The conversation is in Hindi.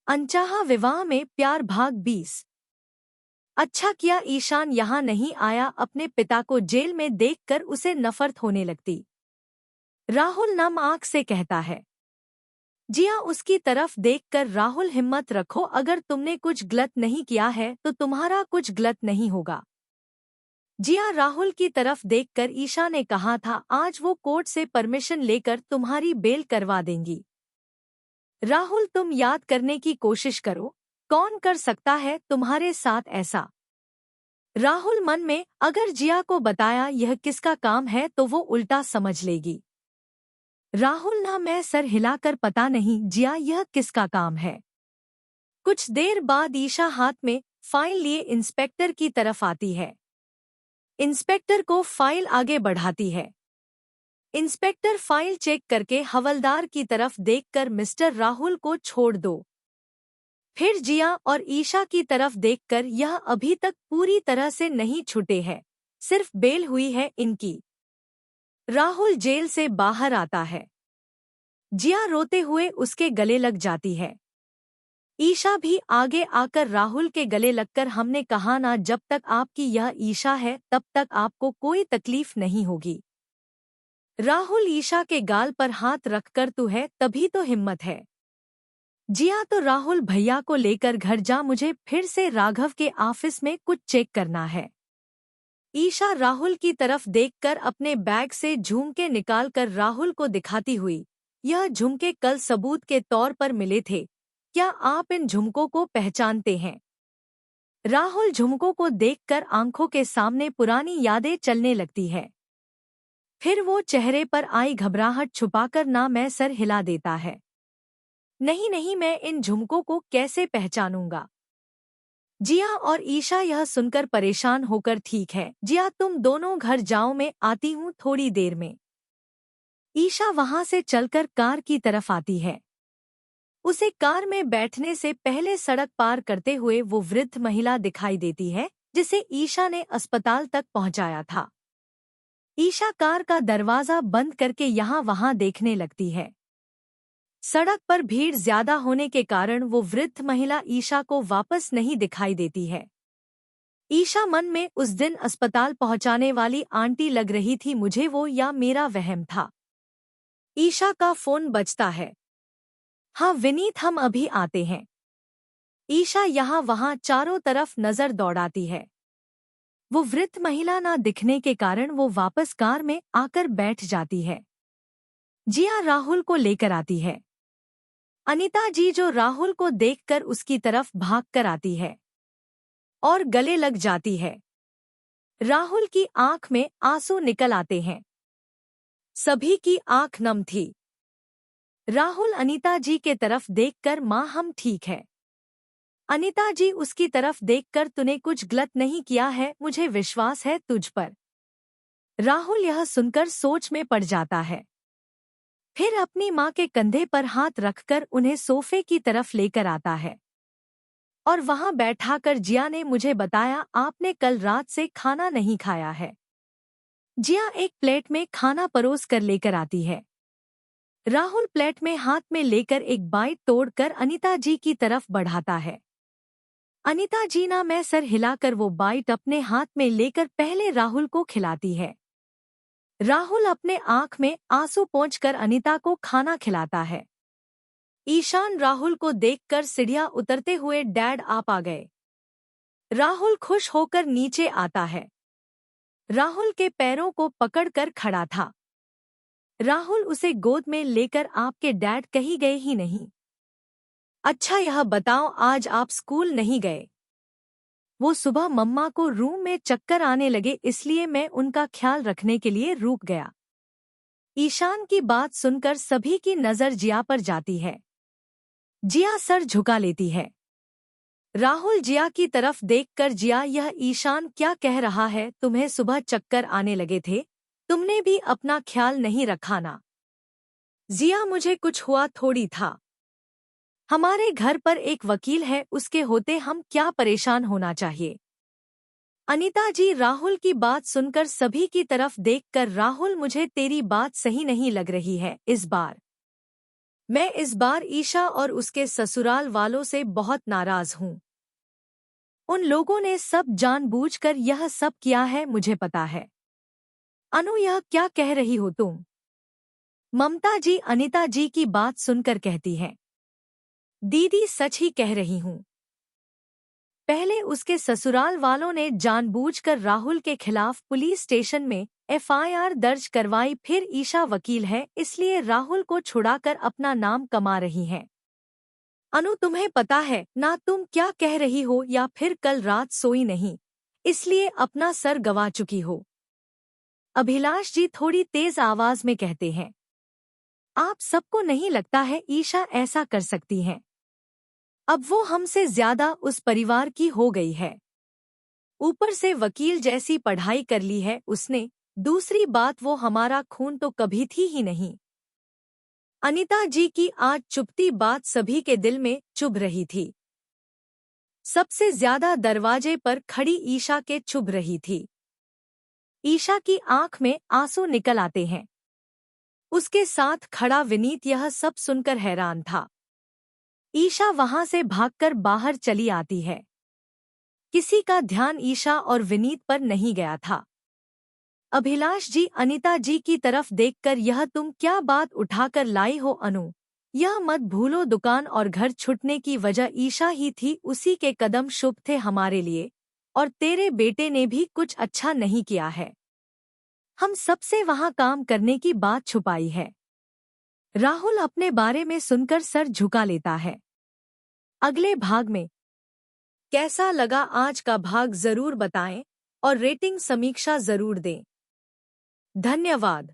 अनचाहा विवाह में प्यार भाग 20। अच्छा किया ईशान यहाँ नहीं आया, अपने पिता को जेल में देखकर उसे नफरत होने लगती। राहुल नम आंख से कहता है। जिया उसकी तरफ देखकर, राहुल हिम्मत रखो, अगर तुमने कुछ गलत नहीं किया है तो तुम्हारा कुछ गलत नहीं होगा। जिया राहुल की तरफ देखकर, ईशा ने कहा था आज वो कोर्ट से परमिशन लेकर तुम्हारी बेल करवा देंगी। राहुल तुम याद करने की कोशिश करो, कौन कर सकता है तुम्हारे साथ ऐसा। राहुल मन में, अगर जिया को बताया यह किसका काम है तो वो उल्टा समझ लेगी। राहुल ना मैं सर हिलाकर, पता नहीं जिया यह किसका काम है। कुछ देर बाद ईशा हाथ में फाइल लिए इंस्पेक्टर की तरफ आती है। इंस्पेक्टर को फाइल आगे बढ़ाती है। इंस्पेक्टर फाइल चेक करके हवलदार की तरफ देखकर, मिस्टर राहुल को छोड़ दो। फिर जिया और ईशा की तरफ देखकर, यह अभी तक पूरी तरह से नहीं छूटे हैं, सिर्फ बेल हुई है इनकी। राहुल जेल से बाहर आता है। जिया रोते हुए उसके गले लग जाती है। ईशा भी आगे आकर राहुल के गले लगकर, हमने कहा ना जब तक आपकी यह ईशा है तब तक आपको कोई तकलीफ नहीं होगी। राहुल ईशा के गाल पर हाथ रखकर, तू है तभी तो हिम्मत है। जिया तो राहुल भैया को लेकर घर जा, मुझे फिर से राघव के ऑफिस में कुछ चेक करना है। ईशा राहुल की तरफ देखकर अपने बैग से झुमके निकालकर राहुल को दिखाती हुई, यह झुमके कल सबूत के तौर पर मिले थे, क्या आप इन झुमकों को पहचानते हैं। राहुल झुमकों को देखकर आंखों के सामने पुरानी यादें चलने लगती है। फिर वो चेहरे पर आई घबराहट छुपाकर ना मैं सर हिला देता है। नहीं नहीं, मैं इन झुमकों को कैसे पहचानूंगा। जिया और ईशा यह सुनकर परेशान होकर, ठीक है जिया तुम दोनों घर जाओ, मैं आती हूँ थोड़ी देर में। ईशा वहां से चलकर कार की तरफ आती है। उसे कार में बैठने से पहले सड़क पार करते हुए वो वृद्ध महिला दिखाई देती है जिसे ईशा ने अस्पताल तक पहुंचाया था। ईशा कार का दरवाजा बंद करके यहाँ वहां देखने लगती है। सड़क पर भीड़ ज्यादा होने के कारण वो वृद्ध महिला ईशा को वापस नहीं दिखाई देती है। ईशा मन में उस दिन अस्पताल पहुंचाने वाली आंटी लग रही थी मुझे, वो या मेरा वहम था। ईशा का फोन बजता है। हाँ विनीत, हम अभी आते हैं। ईशा यहाँ वहां चारों तरफ नजर दौड़ाती है। वो वृद्ध महिला ना दिखने के कारण वो वापस कार में आकर बैठ जाती है। जिया राहुल को लेकर आती है। अनीता जी जो राहुल को देखकर उसकी तरफ भागकर आती है और गले लग जाती है। राहुल की आंख में आंसू निकल आते हैं। सभी की आंख नम थी। राहुल अनीता जी के तरफ देखकर, माँ हम ठीक है। अनीता जी उसकी तरफ देखकर, तूने कुछ गलत नहीं किया है, मुझे विश्वास है तुझ पर। राहुल यह सुनकर सोच में पड़ जाता है। फिर अपनी माँ के कंधे पर हाथ रखकर उन्हें सोफे की तरफ लेकर आता है और वहां बैठाकर, जिया ने मुझे बताया आपने कल रात से खाना नहीं खाया है। जिया एक प्लेट में खाना परोस कर लेकर आती है। राहुल प्लेट में हाथ में लेकर एक बाइट तोड़कर अनीता जी की तरफ बढ़ाता है। अनीता जी ना मैं सर हिलाकर वो बाइट अपने हाथ में लेकर पहले राहुल को खिलाती है। राहुल अपने आंख में आंसू पोंछकर अनीता को खाना खिलाता है। ईशान राहुल को देखकर सीढ़ियां उतरते हुए, डैड आप आ गए। राहुल खुश होकर नीचे आता है। राहुल के पैरों को पकड़कर खड़ा था। राहुल उसे गोद में लेकर, आपके डैड कहीं गए ही नहीं। अच्छा यह बताओ आज आप स्कूल नहीं गए। वो सुबह मम्मा को रूम में चक्कर आने लगे इसलिए मैं उनका ख्याल रखने के लिए रुक गया। ईशान की बात सुनकर सभी की नजर जिया पर जाती है। जिया सर झुका लेती है। राहुल जिया की तरफ देखकर, जिया यह ईशान क्या कह रहा है, तुम्हें सुबह चक्कर आने लगे थे, तुमने भी अपना ख्याल नहीं रखा ना। जिया मुझे कुछ हुआ थोड़ी था। हमारे घर पर एक वकील है, उसके होते हम क्या परेशान होना चाहिए। अनीता जी राहुल की बात सुनकर सभी की तरफ देखकर, राहुल मुझे तेरी बात सही नहीं लग रही है इस बार। मैं इस बार ईशा और उसके ससुराल वालों से बहुत नाराज हूँ। उन लोगों ने सब जानबूझकर यह सब किया है, मुझे पता है। अनु, यह क्या कह रही हो तुम? ममता जी अनिता जी की बात सुनकर कहती हैं। दीदी, सच ही कह रही हूँ। पहले उसके ससुराल वालों ने जानबूझकर राहुल के खिलाफ पुलिस स्टेशन में एफआईआर दर्ज करवाई, फिर ईशा वकील है इसलिए राहुल को छुड़ाकर अपना नाम कमा रही हैं। अनु, तुम्हें पता है ना तुम क्या कह रही हो, या फिर कल रात सोई नहीं इसलिए अपना सर गवा चुकी हो? अभिलाष जी थोड़ी तेज आवाज में कहते हैं। आप सबको नहीं लगता है ईशा ऐसा कर सकती हैं? अब वो हमसे ज्यादा उस परिवार की हो गई है। ऊपर से वकील जैसी पढ़ाई कर ली है उसने, दूसरी बात वो हमारा खून तो कभी थी ही नहीं। अनिता जी की आज चुभती बात सभी के दिल में चुभ रही थी। सबसे ज्यादा दरवाजे पर खड़ी ईशा के चुभ रही थी। ईशा की आंख में आंसू निकल आते हैं। उसके साथ खड़ा विनीत यह सब सुनकर हैरान था। ईशा वहां से भागकर बाहर चली आती है। किसी का ध्यान ईशा और विनीत पर नहीं गया था। अभिलाष जी अनिता जी की तरफ देखकर, यह तुम क्या बात उठाकर लाई हो अनु? यह मत भूलो दुकान और घर छूटने की वजह ईशा ही थी, उसी के कदम शुभ थे हमारे लिए, और तेरे बेटे ने भी कुछ अच्छा नहीं किया है। हम सबसे वहां काम करने की बात छुपाई है। राहुल अपने बारे में सुनकर सर झुका लेता है। अगले भाग में कैसा लगा आज का भाग जरूर बताएं और रेटिंग समीक्षा जरूर दें। धन्यवाद।